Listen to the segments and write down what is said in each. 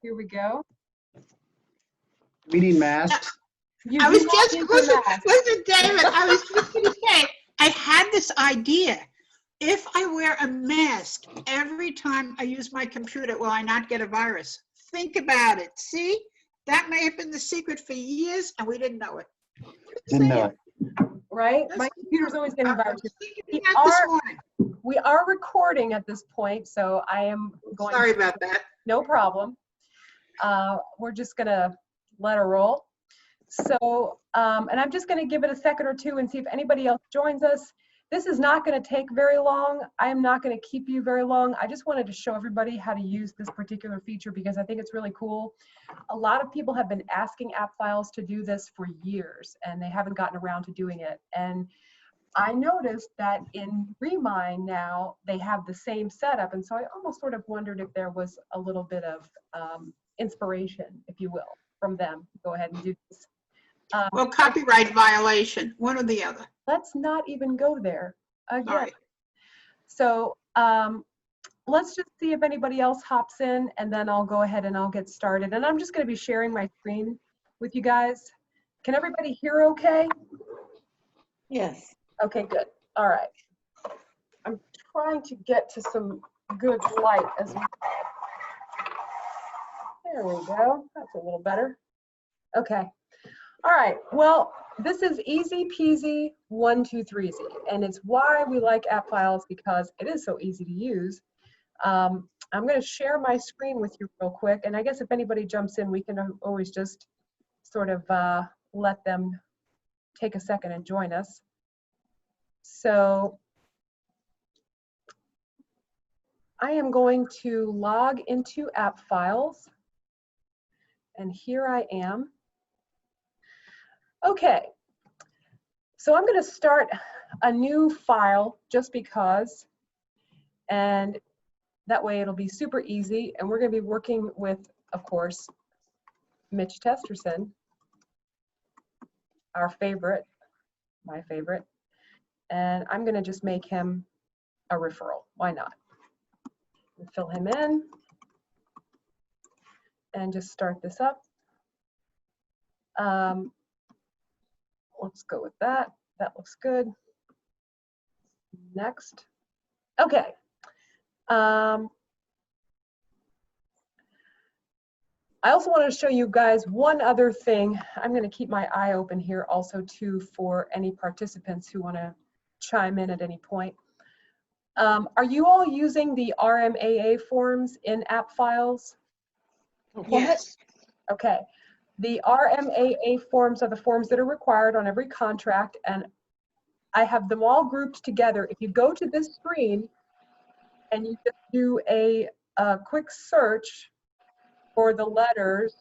Here we go. We need masks. You I was do not just, need to listen, mask. listen, David, I was just gonna say, I had this idea. If I wear a mask every time I use my computer, will I not get a virus? Think about it. See, that may have been the secret for years and we didn't know it. Didn't know it. Right? That's- My computer's always getting I was viruses. thinking We that this are- morning. We are recording at this point, so I am going. Sorry about that. No problem. We're just gonna let her roll. So, and I'm just gonna give it a second or two and see if anybody else joins us. This is not gonna take very long. I am not gonna keep you very long. I just wanted to show everybody how to use this particular feature because I think it's really cool. A lot of people have been asking appFiles to do this for years and they haven't gotten around to doing it. And I noticed that in Remind now, they have the same setup. And so I almost sort of wondered if there was a little bit of inspiration, if you will, from them. Go ahead and do this. Well, copyright violation, one or the other. Let's not even go there again. Sorry. So let's just see if anybody else hops in and then I'll go ahead and I'll get started. And I'm just going to be sharing my screen with you guys. Can everybody hear okay? Yes. Okay, good. All right. I'm trying to get to some good light as well. There we go. That's a little better. Okay. All right. Well, this is easy peasy 1, 2, 3 easy, and it's why we like appFiles because it is so easy to use. I'm going to share my screen with you real quick, and I guess if anybody jumps in, we can always just sort of let them take a second and join us. So I am going to log into appFiles, and here I am. Okay, so I'm going to start a new file just because, and that way it'll be super easy, and we're going to be working with, of course, Mitch Testerson, our favorite, my favorite. And I'm going to just make him a referral. Why not? And fill him in and just start this up. Let's go with that. That looks good. Next. Okay. I also want to show you guys one other thing. I'm going to keep my eye open here also too for any participants who want to chime in at any point. Are you all using the RMAA forms in appFiles? Yes. Okay. The RMAA forms are the forms that are required on every contract, and I have them all grouped together. If you go to this screen and you just do a quick search for the letters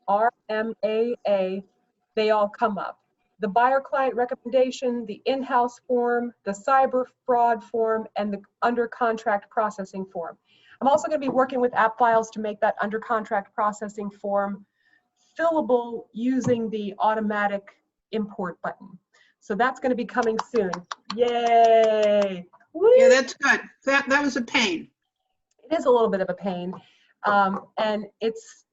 RMAA, they all come up. The buyer client recommendation, the in-house form, the cyber fraud form, and the under contract processing form. I'm also going to be working with appFiles to make that under contract processing form fillable using the automatic import button. So that's going to be coming soon. Yay! Woo! Yeah, that's good. That was a pain. It is a little bit of a pain, and it's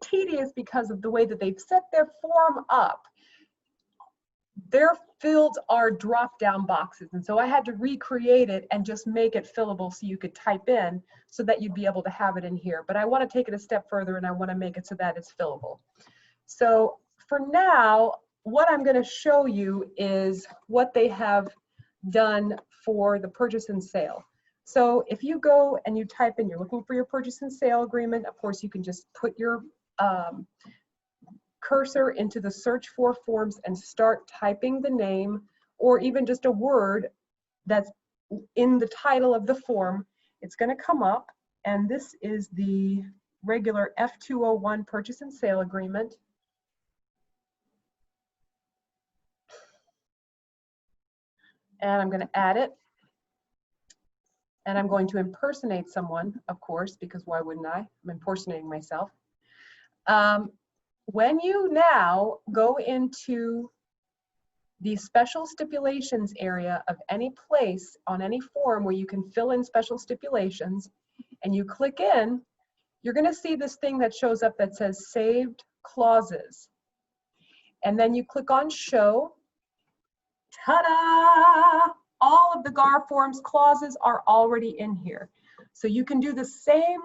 tedious because of the way that they've set their form up. Their fields are drop-down boxes, and so I had to recreate it and just make it fillable so you could type in so that you'd be able to have it in here. But I want to take it a step further and I want to make it so that it's fillable. So for now, what I'm going to show you is what they have done for the purchase and sale. So if you go and you type in, you're looking for your purchase and sale agreement, of course you can just put your cursor into the search for forms and start typing the name or even just a word that's in the title of the form. It's going to come up, and this is the regular F201 purchase and sale agreement. And I'm going to add it. And I'm going to impersonate someone, of course, because why wouldn't I? I'm impersonating myself. When you now go into the special stipulations area of any place on any form where you can fill in special stipulations, and you click in, you're going to see this thing that shows up that says saved clauses. And then you click on show. Ta-da! All of the GAR forms clauses are already in here. So you can do the same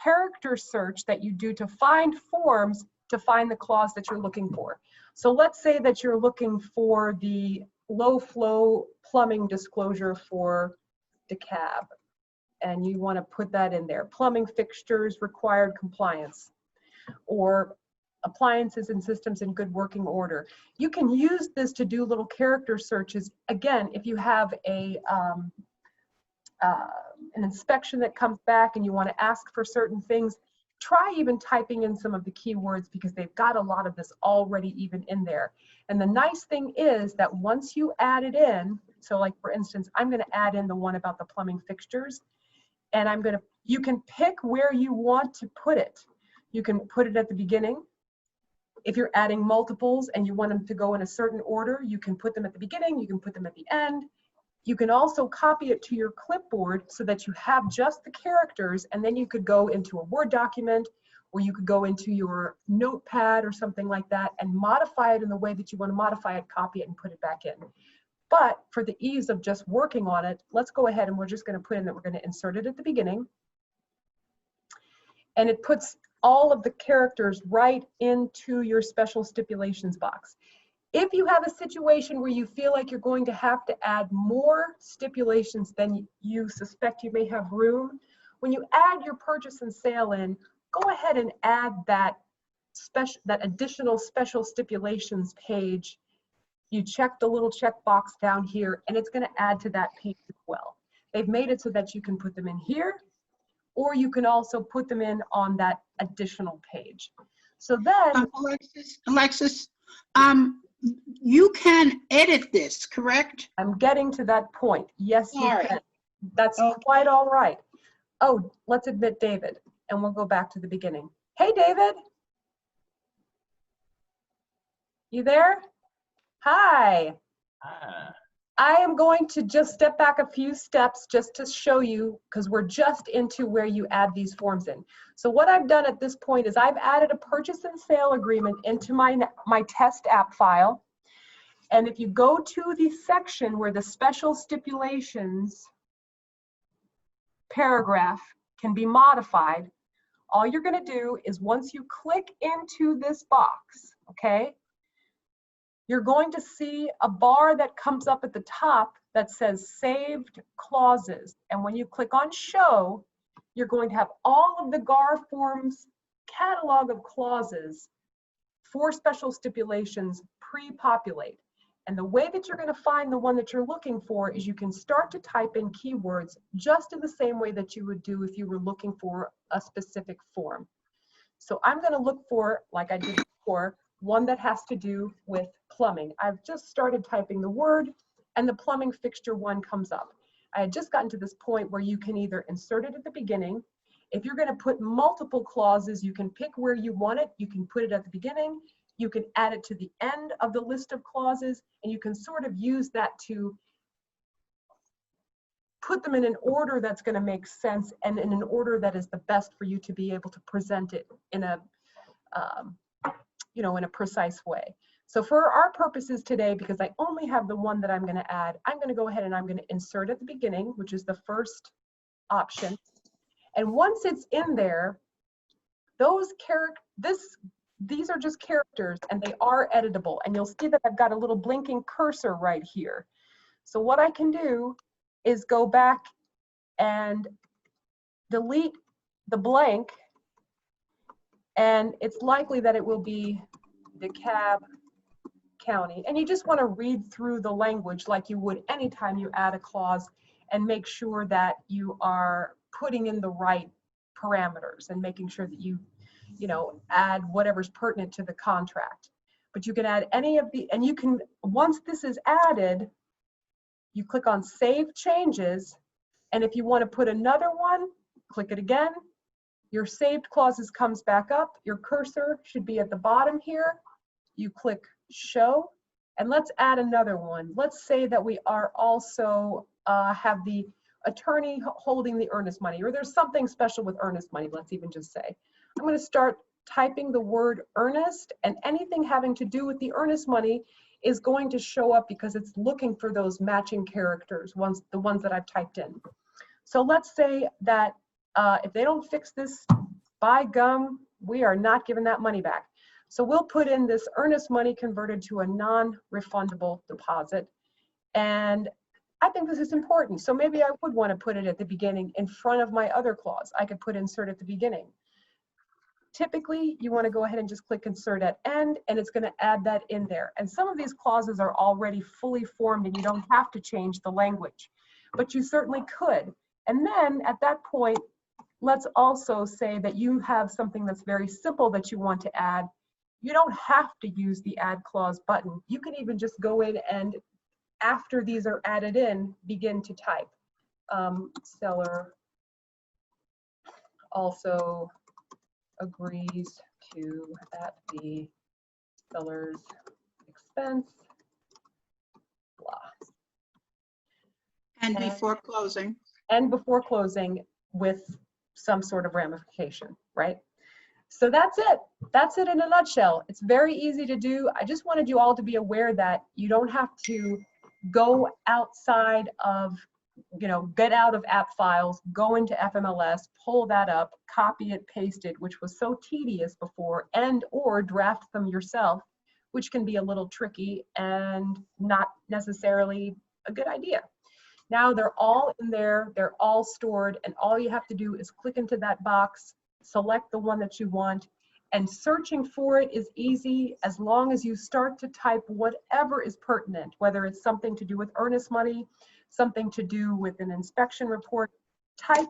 character search that you do to find forms to find the clause that you're looking for. So let's say that you're looking for the low flow plumbing disclosure for DeKalb, and you want to put that in there. Plumbing fixtures required compliance, or appliances and systems in good working order. You can use this to do little character searches. Again, if you have an inspection that comes back and you want to ask for certain things, try even typing in some of the keywords, because they've got a lot of this already even in there. And the nice thing is that once you add it in, so like for instance, I'm going to add in the one about the plumbing fixtures, and you can pick where you want to put it. You can put it at the beginning. If you're adding multiples and you want them to go in a certain order, you can put them at the beginning, you can put them at the end. You can also copy it to your clipboard so that you have just the characters, and then you could go into a Word document, or you could go into your notepad or something like that and modify it in the way that you want to modify it, copy it, and put it back in. But for the ease of just working on it, let's go ahead and we're just going to put in that we're going to insert it at the beginning. And it puts all of the characters right into your special stipulations box. If you have a situation where you feel like you're going to have to add more stipulations than you suspect you may have room, when you add your purchase and sale in, go ahead and add that additional special stipulations page. You check the little checkbox down here, and it's going to add to that page as well. They've made it so that you can put them in here, or you can also put them in on that additional page. So then, Alexis, you can edit this, correct? I'm getting to that point. Yes, you All right. can. That's quite all right. Oh, let's admit David, and we'll go back to the beginning. Hey, David. You there? Hi. I am going to just step back a few steps just to show you, because we're just into where you add these forms in. So what I've done at this point is I've added a purchase and sale agreement into my test app file. And if you go to the section where the special stipulations paragraph can be modified, all you're going to do is once you click into this box, okay, you're going to see a bar that comes up at the top that says saved clauses. And when you click on show, you're going to have all of the GAR forms catalog of clauses for special stipulations pre-populate. And the way that you're going to find the one that you're looking for is you can start to type in keywords just in the same way that you would do if you were looking for a specific form. So I'm going to look for, like I did before, one that has to do with plumbing. I've just started typing the word, and the plumbing fixture one comes up. I had just gotten to this point where you can either insert it at the beginning. If you're going to put multiple clauses, you can pick where you want it. You can put it at the beginning. You can add it to the end of the list of clauses, and you can sort of use that to put them in an order that's going to make sense and in an order that is the best for you to be able to present it in a in a precise way. So for our purposes today, because I only have the one that I'm going to add, I'm going to go ahead and I'm going to insert at the beginning, which is the first option. And once it's in there, these are just characters, and they are editable. And you'll see that I've got a little blinking cursor right here. So what I can do is go back and delete the blank, and it's likely that it will be DeKalb County. And you just want to read through the language like you would anytime you add a clause, and make sure that you are putting in the right parameters and making sure that you add whatever's pertinent to the contract. But you can add any of the, and you can, once this is added, you click on Save Changes, and if you want to put another one, click it again. Your saved clauses comes back up. Your cursor should be at the bottom here. You click Show, and let's add another one. Let's say that we are also have the attorney holding the earnest money, or there's something special with earnest money, let's even just say. I'm going to start typing the word earnest, and anything having to do with the earnest money is going to show up because it's looking for those matching characters, the ones that I've typed in. So let's say that if they don't fix this, by gum, we are not giving that money back. So we'll put in this earnest money converted to a non-refundable deposit. And I think this is important. So maybe I would want to put it at the beginning in front of my other clause. I could put insert at the beginning. Typically, you want to go ahead and just click insert at end, and it's going to add that in there. And some of these clauses are already fully formed, and you don't have to change the language, but you certainly could. And then at that point, let's also say that you have something that's very simple that you want to add. You don't have to use the add clause button. You can even just go in and after these are added in, begin to type. Seller also agrees to at the seller's expense, blah. And before closing. And before closing with some sort of ramification, right? So that's it. That's it in a nutshell. It's very easy to do. I just wanted you all to be aware that you don't have to go outside of, get out of appFiles, go into FMLS, pull that up, copy it, paste it, which was so tedious before, and or draft them yourself, which can be a little tricky and not necessarily a good idea. Now they're all in there, they're all stored, and all you have to do is click into that box, select the one that you want, and searching for it is easy as long as you start to type whatever is pertinent, whether it's something to do with earnest money, something to do with an inspection report. Type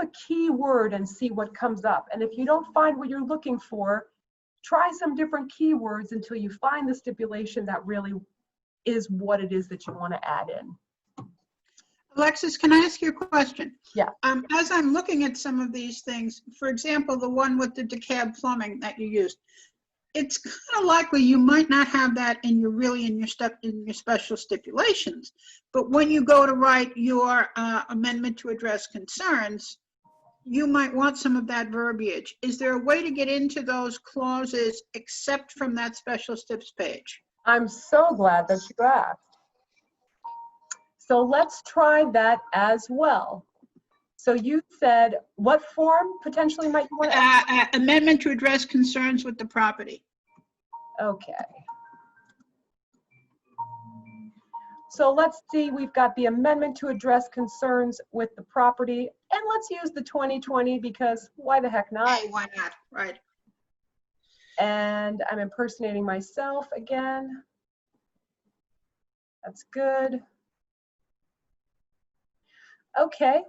a keyword and see what comes up. And if you don't find what you're looking for, try some different keywords until you find the stipulation that really is what it is that you want to add in. Alexis, can I ask you a question? Yeah. As I'm looking at some of these things, for example, the one with the decab plumbing that you used, it's kind of likely you might not have that in your special stipulations. But when you go to write your amendment to address concerns, you might want some of that verbiage. Is there a way to get into those clauses except from that special Stips page? I'm so glad that you asked. So let's try that as well. So you said, what form potentially might you want to amendment to address concerns with the property. Okay. So let's see, we've got the amendment to address concerns with the property, and let's use the 2020 because why the heck not? Hey, why not, right? And I'm impersonating myself again. That's good. Okay,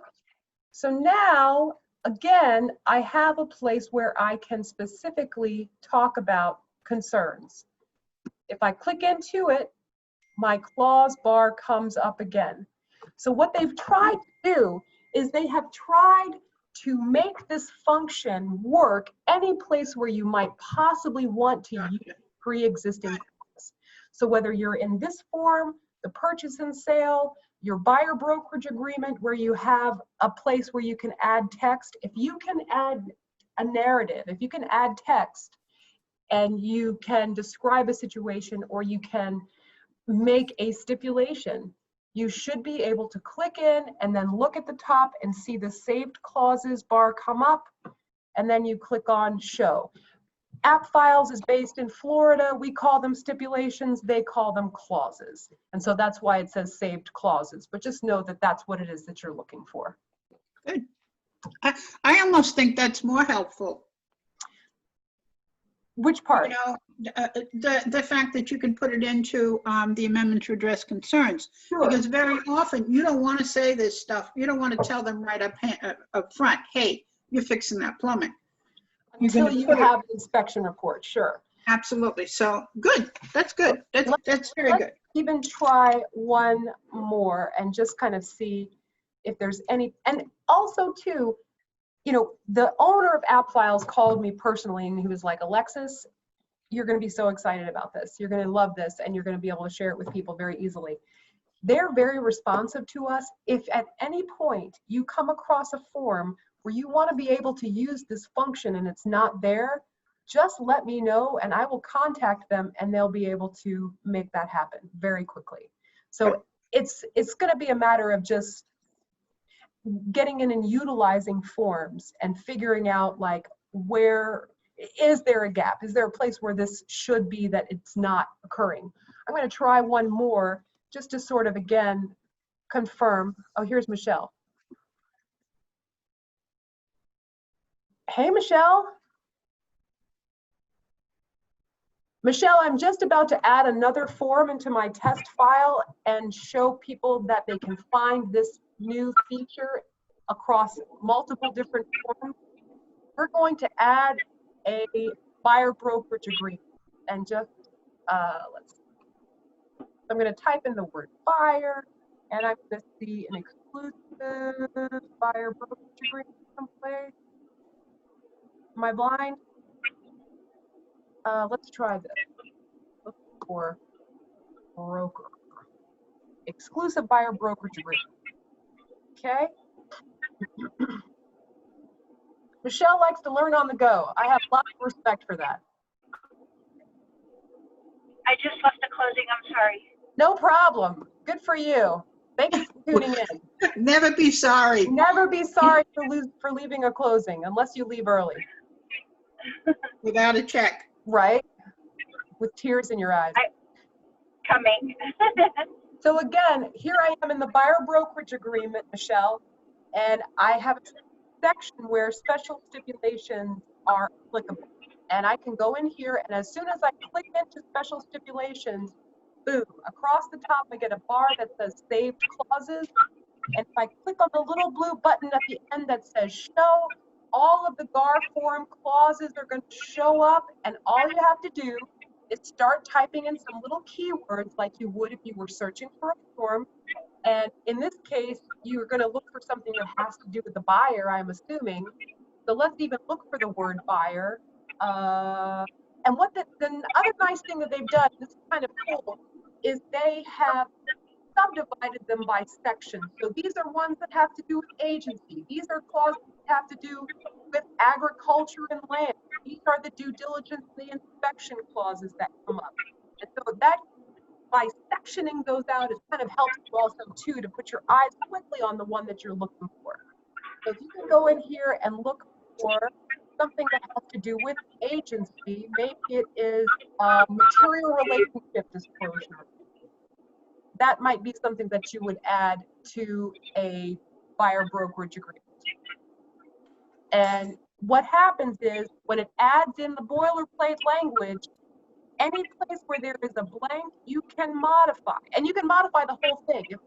so now, again, I have a place where I can specifically talk about concerns. If I click into it, my clause bar comes up again. So what they've tried to do is they have tried to make this function work any place where you might possibly want to use pre-existing clause. So whether you're in this form, the purchase and sale, your buyer brokerage agreement where you have a place where you can add text, if you can add a narrative, if you can add text and you can describe a situation or you can make a stipulation, you should be able to click in and then look at the top and see the saved clauses bar come up, and then you click on show. appFiles is based in Florida. We call them stipulations. They call them clauses. And so that's why it says saved clauses. But just know that that's what it is that you're looking for. Good. I almost think that's more helpful. Which part? You know, the fact that you can put it into the amendment to address concerns. Sure. Because very often you don't want to say this stuff. You don't want to tell them right up front, hey, you're fixing that plumbing. Until you have the inspection report, sure. Absolutely. So good. That's good. That's very good. Even try one more and just kind of see if there's any. And also too, you know, the owner of appFiles called me personally and he was like, Alexis, you're going to be so excited about this. You're going to love this and you're going to be able to share it with people very easily. They're very responsive to us. If at any point you come across a form where you want to be able to use this function and it's not there, just let me know and I will contact them and they'll be able to make that happen very quickly. So it's going to be a matter of just getting in and utilizing forms and figuring out, like, where is there a gap? Is there a place where this should be that it's not occurring? I'm going to try one more just to sort of, again, confirm. Oh, here's Michelle. Hey, Michelle. Michelle, I'm just about to add another form into my test file and show people that they can find this new feature across multiple different forms. We're going to add a buyer brokerage agreement, and just I'm going to type in the word buyer, and I'm going to see an exclusive buyer brokerage agreement someplace. Am I blind? Let's try this. Look for broker. Exclusive buyer brokerage agreement. Okay. Michelle likes to learn on the go. I have lots of respect for that. I just left the closing, I'm sorry. No problem. Good for you. Thank you for tuning in. Never be sorry. Never be sorry for leaving a closing unless you leave early. Without a check. Right? With tears in your eyes. Coming. So again, here I am in the buyer brokerage agreement, Michelle, and I have a section where special stipulations are applicable. And I can go in here, and as soon as I click into special stipulations, boom, across the top I get a bar that says saved clauses. And if I click on the little blue button at the end that says show, all of the GAR form clauses are going to show up, and all you have to do is start typing in some little keywords like you would if you were searching for a form. And in this case, you're going to look for something that has to do with the buyer, I'm assuming. So let's even look for the word buyer. And what the other nice thing that they've done, this is kind of cool, is they have subdivided them by section. So these are ones that have to do with agency. These are clauses that have to do with agriculture and land. These are the due diligence and the inspection clauses that come up. And so that, by sectioning those out, it kind of helps you also too to put your eyes quickly on the one that you're looking for. So if you can go in here and look for something that has to do with agency, maybe it is material relationship disclosure. That might be something that you would add to a buyer brokerage agreement. And what happens is when it adds in the boilerplate language, any place where there is a blank, you can modify. And you can modify the whole thing. If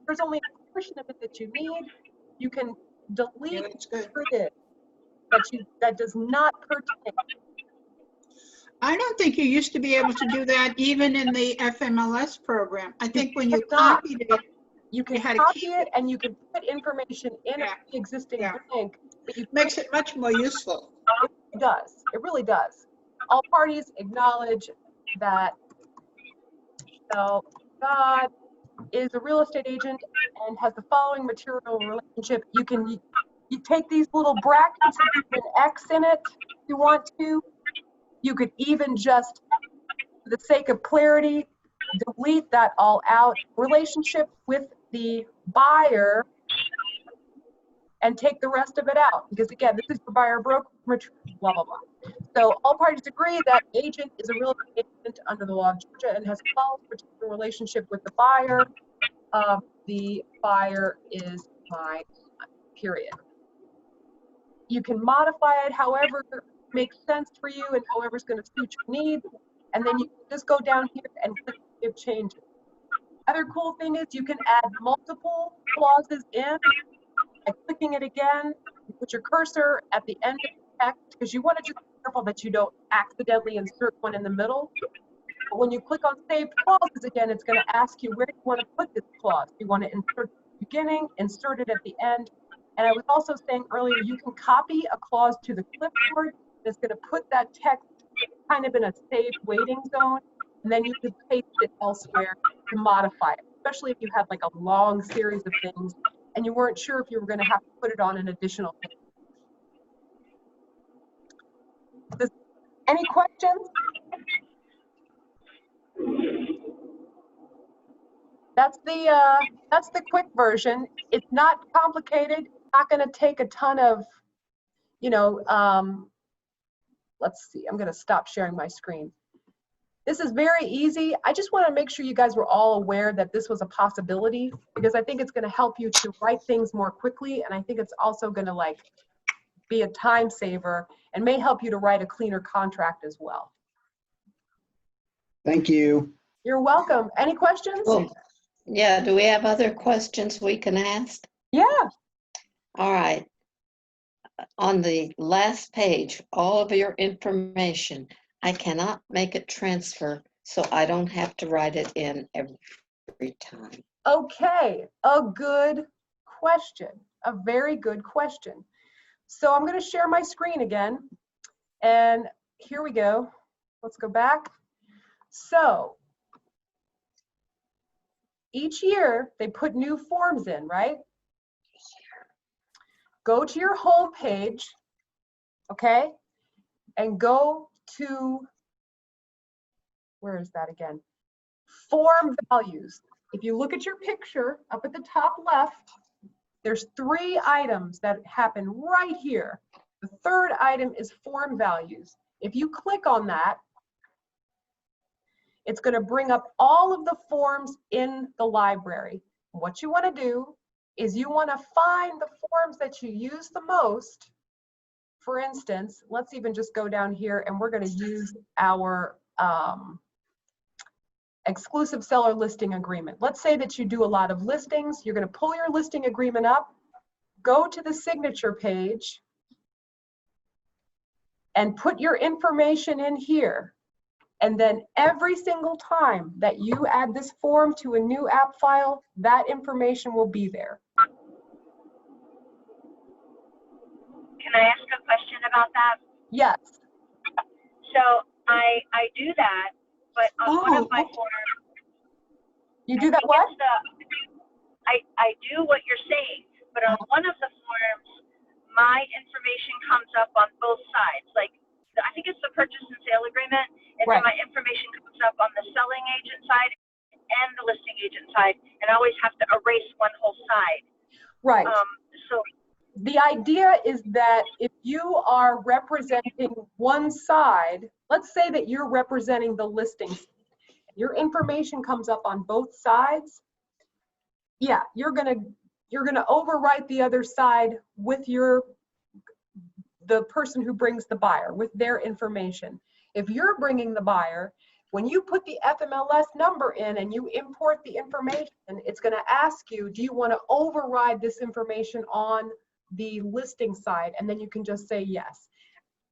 there's only a portion of it that you need, you can delete it that does not pertain. I don't think you used to be able to do that even in the FMLS program. I think when you copied it, you can copy it and you can put information in the existing blank. But you makes it much more useful. It does. It really does. All parties acknowledge that God is a real estate agent and has the following material relationship. You take these little brackets and put an X in it if you want to. You could even just, for the sake of clarity, delete that all out. Relationship with the buyer and take the rest of it out. Because again, this is for buyer brokerage, blah, blah, blah. So all parties agree that agent is a real estate agent under the law of Georgia and has a close particular relationship with the buyer. The buyer is my son, period. You can modify it however makes sense for you and however's going to suit your needs. And then you can just go down here and click Save Changes. Other cool thing is you can add multiple clauses in by clicking it again. You put your cursor at the end of the text because you want to just be careful that you don't accidentally insert one in the middle. But when you click on Saved Clauses again, it's going to ask you where do you want to put this clause. Do you want to insert it at the beginning, insert it at the end? And I was also saying earlier, you can copy a clause to the clipboard. It's going to put that text kind of in a saved waiting zone, and then you can paste it elsewhere to modify it. especially if you had like a long series of things and you weren't sure if you were going to have to put it on an additional page. Any questions? That's the quick version. It's not complicated. It's not going to take a ton of, you know, let's see, I'm going to stop sharing my screen. This is very easy. I just want to make sure you guys were all aware that this was a possibility, because I think it's going to help you to write things more quickly, and I think it's also going to like be a time saver and may help you to write a cleaner contract as well. Thank you. You're welcome. Any questions? Well, yeah, do we have other questions we can ask? Yeah. All right. On the last page, all of your information, I cannot make it transfer, so I don't have to write it in every time. Okay, a good question. A very good question. So I'm going to share my screen again. And here we go. Let's go back. So each year they put new forms in, right? Go to your home page, okay? And go to, where is that again? Form values. If you look at your picture up at the top left, there's 3 items that happen right here. The third item is form values. If you click on that, it's going to bring up all of the forms in the library. What you want to do is you want to find the forms that you use the most. For instance, let's even just go down here and we're going to use our exclusive seller listing agreement. Let's say that you do a lot of listings. You're going to pull your listing agreement up, go to the signature page, and put your information in here. And then every single time that you add this form to a new app file, that information will be there. Can I ask a question about that? Yes. So I do that, but on one of my Oh. forms, You do that what? I do what you're saying, but on one of the forms, my information comes up on both sides. Like, I think it's the purchase and sale agreement, and Right. then my information comes up on the selling agent side and the listing agent side, and I always have to erase one whole side. Right. So The idea is that if you are representing one side, let's say that you're representing the listings, your information comes up on both sides. Yeah, you're gonna overwrite the other side with the person who brings the buyer, with their information. If you're bringing the buyer, when you put the FMLS number in and you import the information, it's going to ask you, do you want to override this information on the listing side? And then you can just say yes.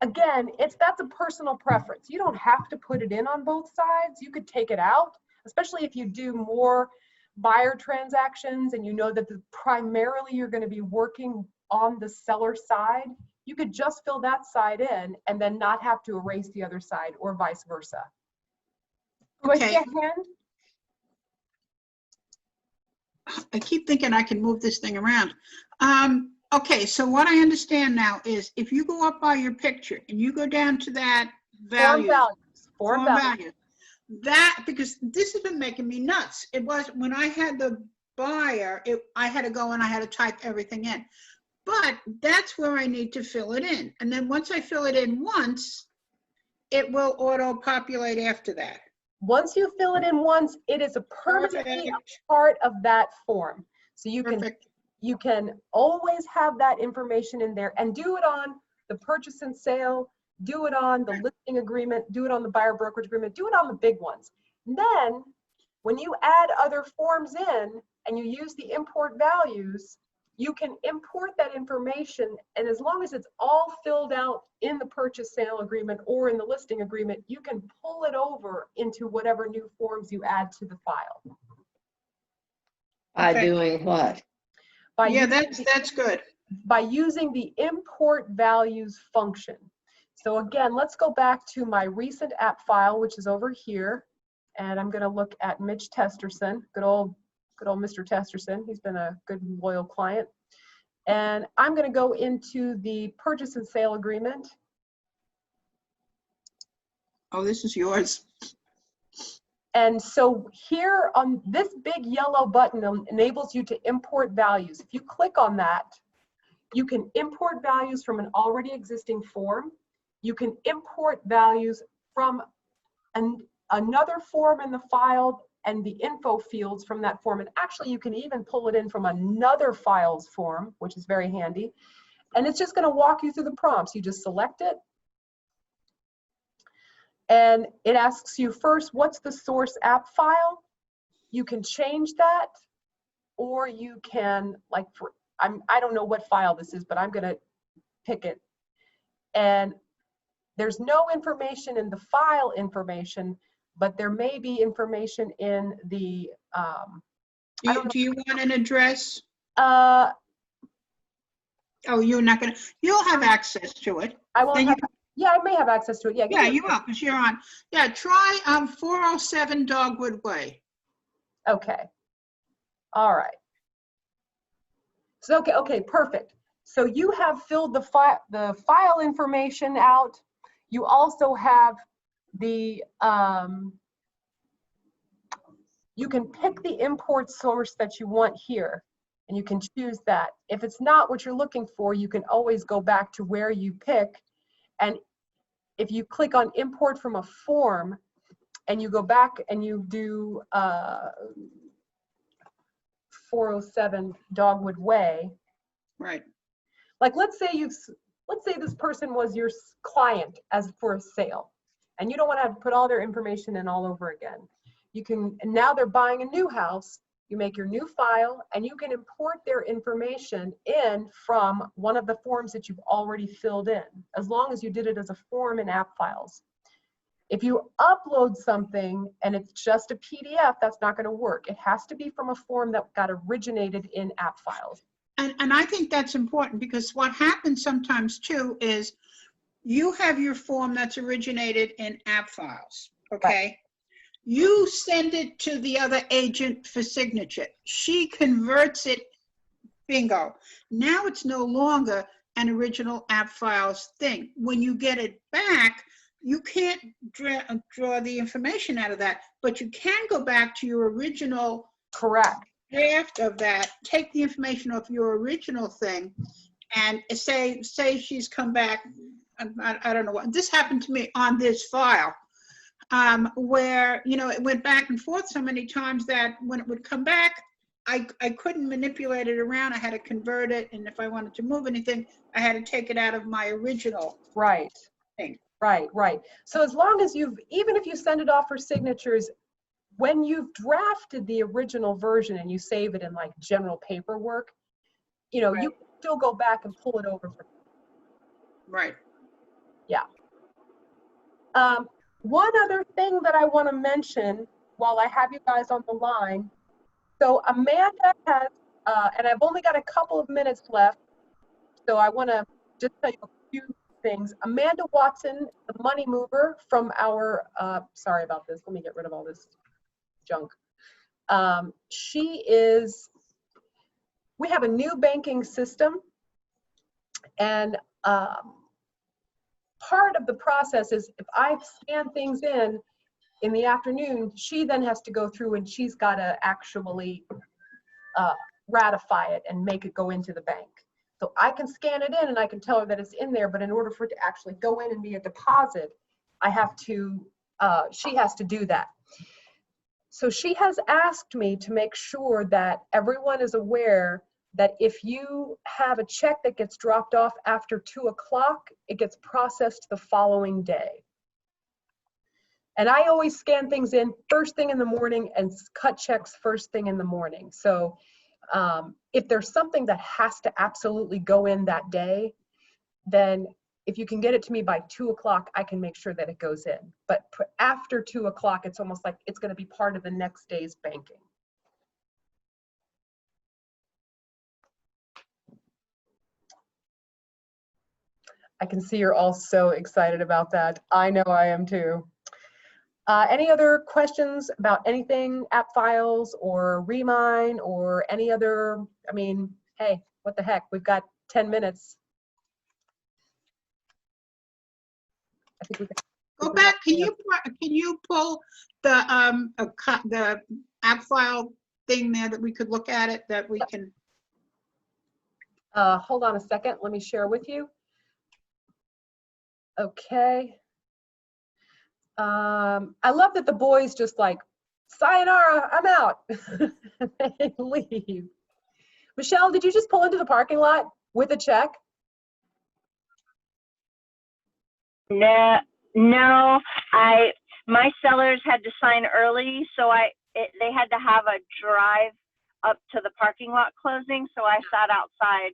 Again, that's a personal preference. You don't have to put it in on both sides. You could take it out, especially if you do more buyer transactions and you know that primarily you're going to be working on the seller side. You could just fill that side in and then not have to erase the other side, or vice versa. Do I see Okay. a hand? I keep thinking I can move this thing around. Okay, so what I understand now is if you go up by your picture and you go down to that Form value, values. Form values. value, that, because this has been making me nuts. It was when I had the buyer, I had to go and I had to type everything in. But that's where I need to fill it in. And then once I fill it in once, it will auto-populate after that. Once you fill it in once, it is a permanently a Perfect. part of that form. So you Perfect. can always have that information in there and do it on the purchase and sale, do it on the listing agreement, do it on the buyer brokerage agreement, do it on the big ones. And then when you add other forms in and you use the import values, you can import that information, and as long as it's all filled out in the purchase sale agreement or in the listing agreement, you can pull it over into whatever new forms you add to the file. By Okay. doing what? By Yeah, using that's good. by using the import values function. So again, let's go back to my recent app file, which is over here. And I'm going to look at Mitch Testerson, good old good old Mr. Testerson. He's been a good, loyal client. And I'm going to go into the purchase and sale agreement. Oh, this is yours. And so here on this big yellow button enables you to import values. If you click on that, you can import values from an already existing form. You can import values from another form in the file and the info fields from that form. And actually, you can even pull it in from another files form, which is very handy. And it's just going to walk you through the prompts. You just select it. And it asks you first, what's the source app file? You can change that, or you can, like, I don't know what file this is, but I'm going to pick it. And there's no information in the file information, but there may be information in the, Do you want an address? oh, you're not gonna, you'll have access to it. I won't Then have, yeah, I may have access to it. Yeah, Yeah, you will, because you're on. Yeah, try 407 Dogwood Way. Okay. All right. So, okay, perfect. So you have filled the file information out. You also have the, you can pick the import source that you want here, and you can choose that. If it's not what you're looking for, you can always go back to where you pick. And if you click on import from a form and you go back and you do 407 Dogwood Way. Right. Like, let's say this person was your client as for a sale, and you don't want to have to put all their information in all over again. You can, and now they're buying a new house, you make your new file, and you can import their information in from one of the forms that you've already filled in, as long as you did it as a form in appFiles. If you upload something and it's just a PDF, that's not going to work. It has to be from a form that got originated in appFiles. And I think that's important, because what happens sometimes too is you have your form that's originated in appFiles, okay? Right. You send it to the other agent for signature. She converts it, bingo. Now it's no longer an original appFiles thing. When you get it back, you can't draw the information out of that, but you can go back to your original correct draft of that, take the information off your original thing, and say she's come back, I don't know what, this happened to me on this file, where, you know, it went back and forth so many times that when it would come back, I couldn't manipulate it around. I had to convert it, and if I wanted to move anything, I had to take it out of my original thing. Right. So as long as even if you send it off for signatures, when you've drafted the original version and you save it in like general paperwork, you know, you can still go back and pull it over. Right. Yeah. One other thing that I want to mention while I have you guys on the line. So Amanda has, and I've only got a couple of minutes left, so I want to just tell you a few things. Amanda Watson, the money mover from our, sorry about this, let me get rid of all this junk. We have a new banking system, and part of the process is if I scan things in the afternoon, she then has to go through and she's got to actually ratify it and make it go into the bank. So I can scan it in and I can tell her that it's in there, but in order for it to actually go in and be a deposit, she has to do that. So she has asked me to make sure that everyone is aware that if you have a check that gets dropped off after 2 o'clock, it gets processed the following day. And I always scan things in first thing in the morning and cut checks first thing in the morning. So if there's something that has to absolutely go in that day, then if you can get it to me by 2 o'clock, I can make sure that it goes in. But after 2 o'clock, it's almost like it's going to be part of the next day's banking. I can see you're all so excited about that. I know I am too. Any other questions about anything, appFiles or Remine or any other, I mean, hey, what the heck, we've got 10 minutes. I think we can. Go back, can you pull the app file thing there that we could look at it, that we can? Hold on a second, let me share with you. Okay. I love that the boys just like, sayonara, I'm out. They leave. Michelle, did you just pull into the parking lot with a check? No, my sellers had to sign early, so they had to have a drive up to the parking lot closing, so I sat outside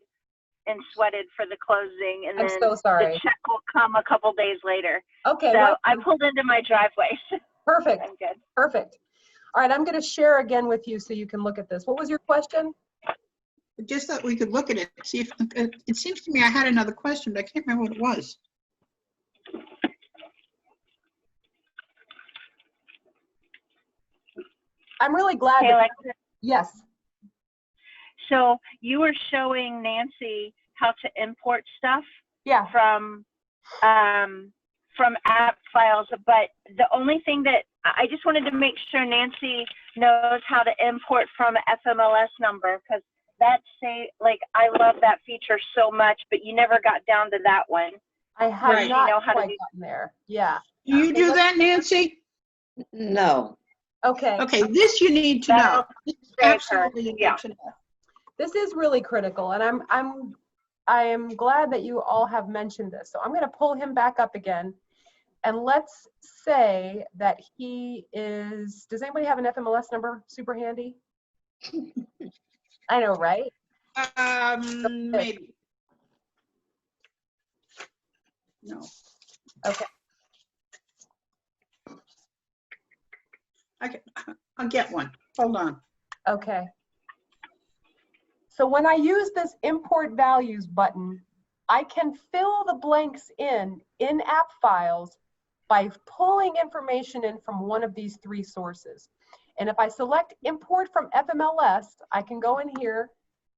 and sweated for the closing, and I'm then so sorry. the check will come a couple days later. Okay, So well, I pulled into my driveway. perfect, I'm good. perfect. All right, I'm going to share again with you so you can look at this. What was your question? Just that we could look at it, see if, it seems to me I had another question, but I can't remember what it was. I'm really glad. Hey, that, Alexis, yes. so you were showing Nancy how to import stuff Yeah. from appFiles, but the only thing that I just wanted to make sure Nancy knows how to import from FMLS number, because that's like I love that feature so much, but you never got down to that one. I have Right. not You know how to quite do- gotten there. Yeah. Do you do that, Nancy? No. Okay. Okay, this you need to know. That'll This is save her. absolutely you Yeah. need to know. This is really critical, and I am glad that you all have mentioned this. So I'm going to pull him back up again, and let's say that he is. Does anybody have an FMLS number super handy? I know, right? Maybe. No. Okay. I'll get one. Hold on. Okay. So when I use this import values button, I can fill the blanks in appFiles by pulling information in from one of these three sources. And if I select import from FMLS, I can go in here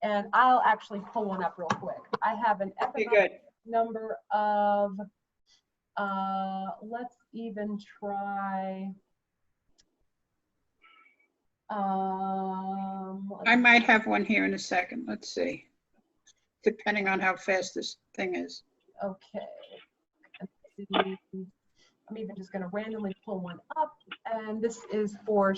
and I'll actually pull one up real quick. I have an Okay, FMLS good. number of, let's even try, I might have one here in a second. Let's see. Depending on how fast this thing is. okay. I'm even just going to randomly pull one up, and this is for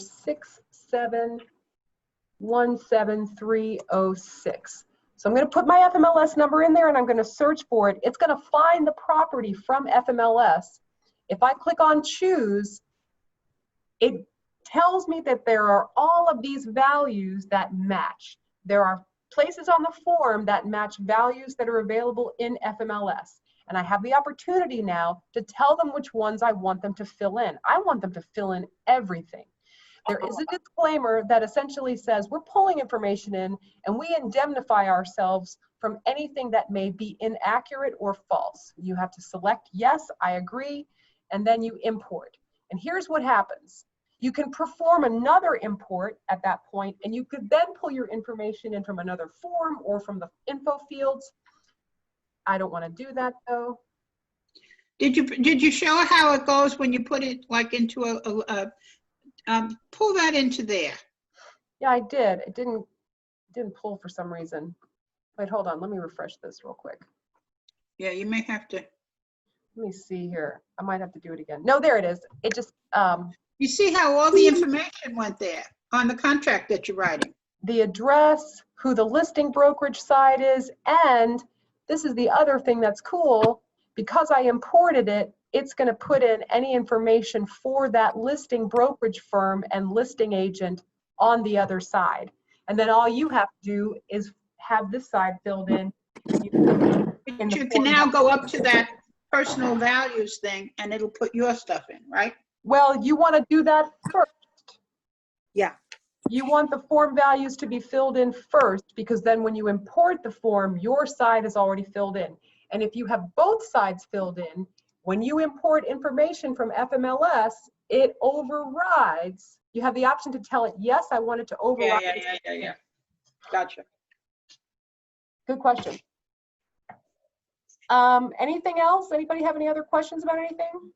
6717306. So I'm going to put my FMLS number in there, and I'm going to search for it. It's going to find the property from FMLS. If I click on choose, it tells me that there are all of these values that match. There are places on the form that match values that are available in FMLS. And I have the opportunity now to tell them which ones I want them to fill in. I want them to fill in everything. There is a disclaimer that essentially says we're pulling information in and we indemnify ourselves from anything that may be inaccurate or false. You have to select yes, I agree, and then you import. And here's what happens. You can perform another import at that point, and you could then pull your information in from another form or from the info fields. I don't want to do that though. Did you show how it goes when you put it like into pull that into there? Yeah, I did. It didn't pull for some reason. Wait, hold on. Let me refresh this real quick. Yeah, you may have to. Let me see here. I might have to do it again. No, there it is. It just, You see how all the information went there on the contract that you're writing? the address, who the listing brokerage side is, and this is the other thing that's cool. Because I imported it, it's going to put in any information for that listing brokerage firm and listing agent on the other side. And then all you have to do is have this side filled in. But you can now go up to that personal values thing and it'll put your stuff in, right? Well, you want to do that first. Yeah. You want the form values to be filled in first, because then when you import the form, your side is already filled in. And if you have both sides filled in, when you import information from FMLS, it overrides, you have the option to tell it, yes, I want it to override. Yeah. Gotcha. Good question. Anything else? Anybody have any other questions about anything?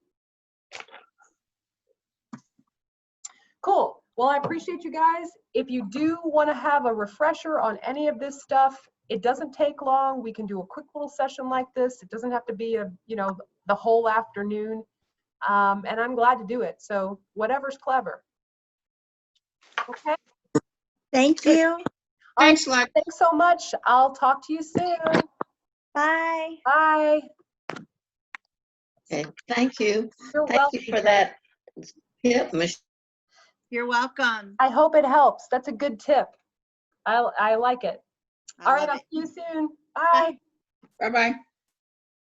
Cool. Well, I appreciate you guys. If you do want to have a refresher on any of this stuff, it doesn't take long. We can do a quick little session like this. It doesn't have to be the whole afternoon. And I'm glad to do it. So whatever's clever. Okay. Thank you. Thanks, Lex. Thanks so much. I'll talk to you soon. Bye. Bye. Okay, thank you. You're Thank welcome. you for that tip, Michelle. You're welcome. I hope it helps. That's a good tip. I like it. I All right, love I'll it. see you soon. Bye. Bye-bye.